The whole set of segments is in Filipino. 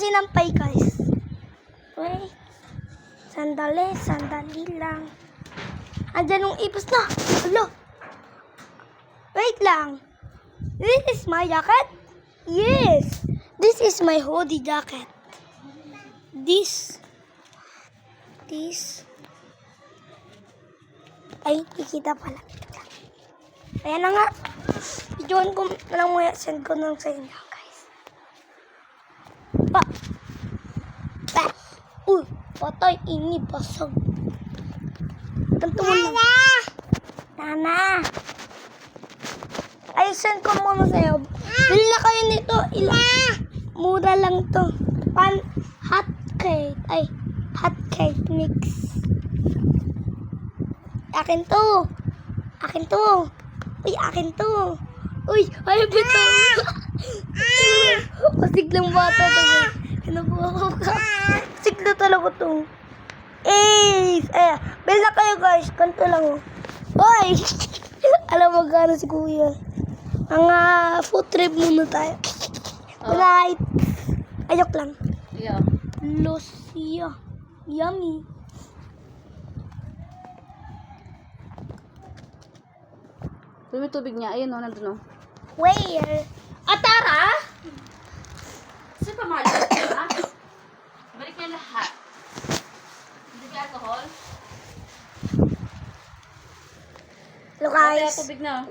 sinampay, guys. Wait. Sandali lang. Andyan yung ipos na. Hello. Wait lang. This is my jacket? Yes. This is my hoodie jacket. This. Ay, kikita pala. Ayan na nga. Videoan ko na lang muna. Send ko na lang sa inyo, guys. Pa. Uy, patay. Ini, basag. Tanto mo lang. Nana. Ay, send ko muna sa'yo. Bili na kayo nito. Mura lang to. Hot cake mix. Akin to. Uy, akin to. Uy, ay, bito. Pasiglang bata to. Kinabuha ka. Sigla talaga to. Ace! Bili na kayo, guys. Kanto lang, oh. Uy! Alam mo gano'n si kuya. Mga food trip muna tayo. Right. Ayok lang. Yeah. Lucia. Yummy. May tubig niya. Ayun o, nandun o. Where? Atara! Saan pa mahal? Ha? Balik niya lahat. Hindi ka alcohol? Hello, Kaya guys. tubig na.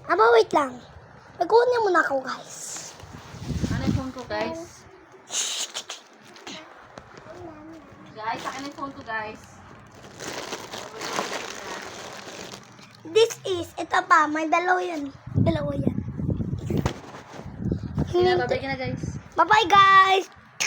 Aba, wait lang. Magkunin muna ako, guys. Ano yung phone ko, guys? Guys, akin yung phone ko, guys. This is, ito pa, may dalawa yan. Sige na, babay ka na, guys. Bye-bye, guys.